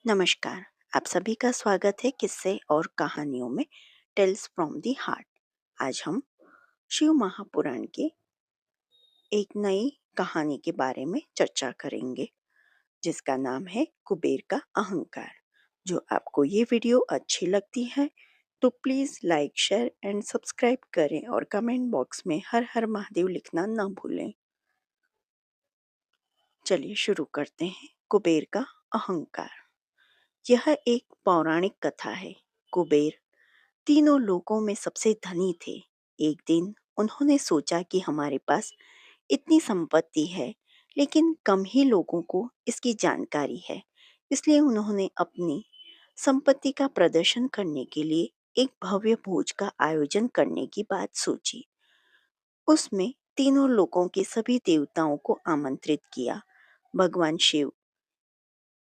नमस्कार। आप सभी का स्वागत है किस्से और कहानियों में टेल्स फ्रॉम द हार्ट। आज हम शिव महापुराण के एक नई कहानी के बारे में चर्चा करेंगे जिसका नाम है कुबेर का अहंकार। जो आपको ये वीडियो अच्छी लगती है तो please like share and subscribe करें और कमेंट बॉक्स में हर हर महादेव लिखना ना भूलें। चलिए शुरू करते हैं। कुबेर का अहंकार। यह एक पौराणिक कथा है। कुबेर तीनों लोकों में सबसे धनी थे। एक दिन उन्होंने सोचा कि हमारे पास इतनी संपत्ति है लेकिन कम ही लोगों को इसकी जानकारी है। इसलिए उन्होंने अपनी संपत्ति का प्रदर्शन करने के लिए एक भव्य भोज का आयोजन करने की बात सोची। उसमें तीनों लोकों के सभी देवताओं को आमंत्रित किया। भगवान शिव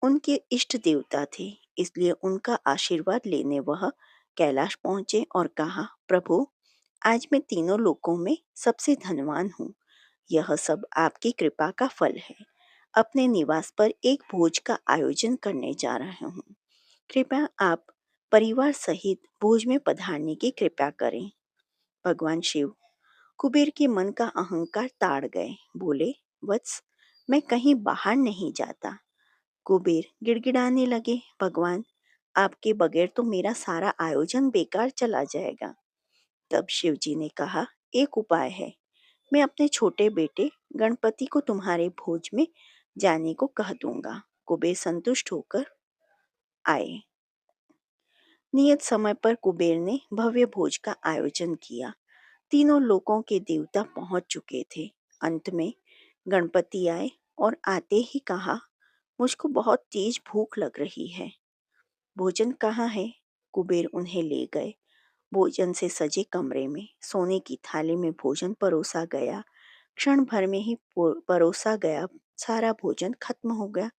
उनके इष्ट देवता थे, इसलिए उनका आशीर्वाद लेने वह कैलाश पहुंचे और कहा, प्रभु, आज मैं तीनों लोकों में सबसे धनवान हूँ। यह सब आपकी कृपा का फल है। अपने निवास पर एक भोज का आयोजन करने जा रहा हूँ। कृपया आप परिवार सहित भोज में पधारने की कृपा करें। भगवान शिव कुबेर के मन का अहंकार ताड़ गए। बोले, वत्स, मैं कहीं बाहर नहीं जाता। कुबेर गिड़गिड़ाने लगे, भगवान, आपके बगैर तो मेरा सारा आयोजन बेकार चला जाएगा। तब शिव जी ने कहा, एक उपाय है। मैं अपने छोटे बेटे गणपति को तुम्हारे भोज में जाने को कह दूंगा। कुबेर संतुष्ट होकर आए। नियत समय पर कुबेर ने भव्य भोज का आयोजन किया। तीनों लोकों के देवता पहुंच चुके थे। अंत में गणपति आए और आते ही कहा, मुझको बहुत तेज भूख लग रही है। भोजन कहाँ है? कुबेर उन्हें ले गए। भोजन से सजे कमरे में सोने की थाली में भोजन परोसा गया। क्षण भर में ही परोसा गया सारा भोजन खत्म हो गया।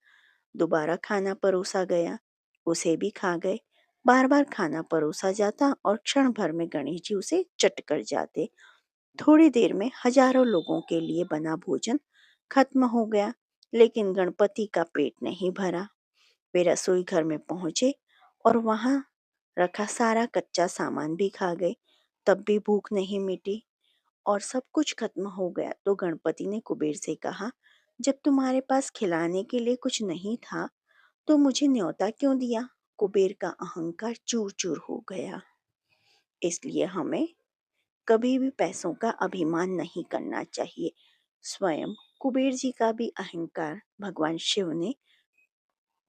दोबारा खाना परोसा गया, उसे भी खा गए। बार बार खाना परोसा जाता और क्षण भर में गणेश जी उसे चट कर जाते। थोड़ी देर में हजारों लोगों के लिए बना भोजन खत्म हो गया, लेकिन गणपति का पेट नहीं भरा। वे रसोई घर में पहुंचे और वहां रखा सारा कच्चा सामान भी खा गए। तब भी भूख नहीं मिटी और सब कुछ खत्म हो गया। तो गणपति ने कुबेर से कहा, जब तुम्हारे पास खिलाने के लिए कुछ नहीं था तो मुझे न्योता क्यों दिया? कुबेर का अहंकार चूर चूर हो गया। इसलिए हमें कभी भी पैसों का अभिमान नहीं करना चाहिए। स्वयं कुबेर जी का भी अहंकार भगवान शिव ने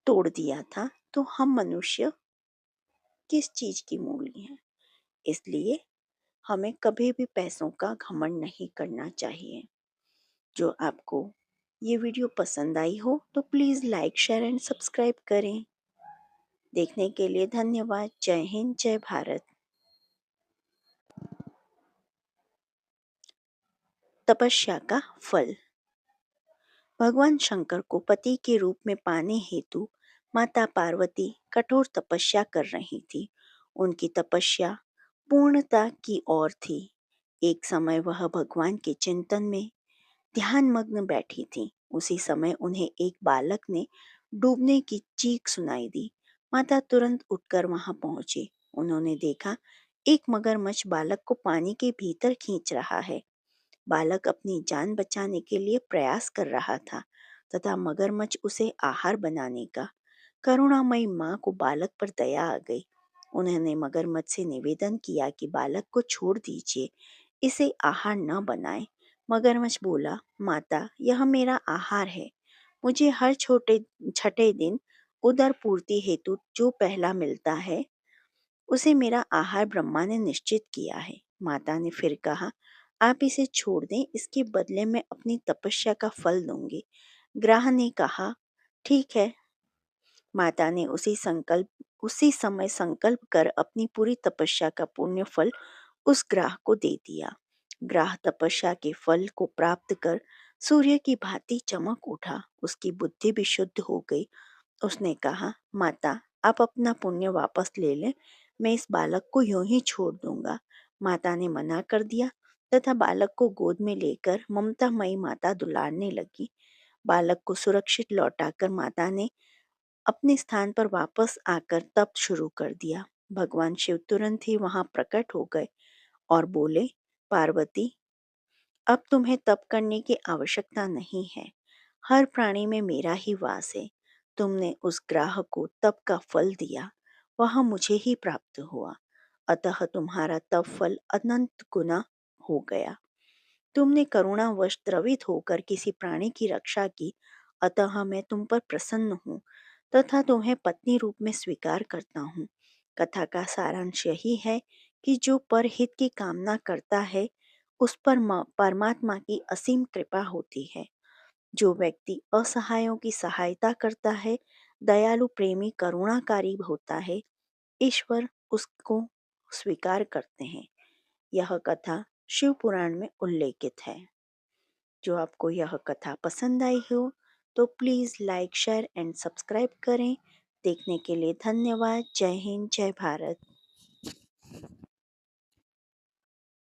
तोड़ दिया था, तो हम मनुष्य किस चीज की मूली हैं? इसलिए हमें कभी भी पैसों का घमंड नहीं करना चाहिए। जो आपको ये वीडियो पसंद आई हो तो please like share and subscribe करें। देखने के लिए धन्यवाद। जय हिंद, जय भारत। तपस्या का फल। भगवान शंकर को पति के रूप में पाने हेतु माता पार्वती कठोर तपस्या कर रही थी। उनकी तपस्या पूर्णता की ओर थी। एक समय वह भगवान के चिंतन में ध्यान मग्न बैठी थी। उसी समय उन्हें एक बालक ने डूबने की चीख सुनाई दी। माता तुरंत उठकर वहां पहुंची। उन्होंने देखा एक मगरमच्छ बालक को पानी के भीतर खींच रहा है। बालक अपनी जान बचाने के लिए प्रयास कर रहा था तथा मगरमच्छ उसे आहार बनाने का। करुणामयी माँ को बालक पर दया आ गई। उन्होंने मगरमच्छ से निवेदन किया कि बालक को छोड़ दीजिए, इसे आहार न बनाएं। मगरमच्छ बोला, माता, यह मेरा आहार है। मुझे हर छोटे छठे दिन उदर पूर्ति हेतु जो पहला मिलता है उसे मेरा आहार ब्रह्मा ने निश्चित किया है। माता ने फिर कहा, आप इसे छोड़ दें, इसके बदले में अपनी तपस्या का फल दूंगी। ग्राह ने कहा, ठीक है। माता ने उसी समय संकल्प कर अपनी पूरी तपस्या का पुण्य फल उस ग्राह को दे दिया। ग्राह तपस्या के फल को प्राप्त कर सूर्य की भांति चमक उठा। उसकी बुद्धि भी शुद्ध हो गई। उसने कहा, माता, आप अपना पुण्य वापस ले लें, मैं इस बालक को यूं ही छोड़ दूंगा। माता ने मना कर दिया तथा बालक को गोद में लेकर ममतामयी माता दुलारने लगी। बालक को सुरक्षित लौटाकर माता ने अपने स्थान पर वापस आकर तप शुरू कर दिया। भगवान शिव तुरंत ही वहां प्रकट हो गए और बोले, पार्वती, अब तुम्हें तप करने की आवश्यकता नहीं है। हर प्राणी में मेरा ही वास है। तुमने उस ग्राह को तप का फल दिया, वह मुझे ही प्राप्त हुआ। अतः तुम्हारा तप फल अनंत गुना हो गया। तुमने करुणावश द्रवित होकर किसी प्राणी की रक्षा की, अतः मैं तुम पर प्रसन्न हूँ तथा तुम्हें पत्नी रूप में स्वीकार करता हूँ। कथा का सारांश यही है कि जो परहित की कामना करता है, उस पर परमात्मा की असीम कृपा होती है। जो व्यक्ति असहायों की सहायता करता है, दयालु, प्रेमी, करुणाकारी होता है, ईश्वर उसको स्वीकार करते हैं। यह कथा शिव पुराण में उल्लेखित है। जो आपको यह कथा पसंद आई हो तो please like, share and subscribe करें। देखने के लिए धन्यवाद। जय हिंद, जय भारत।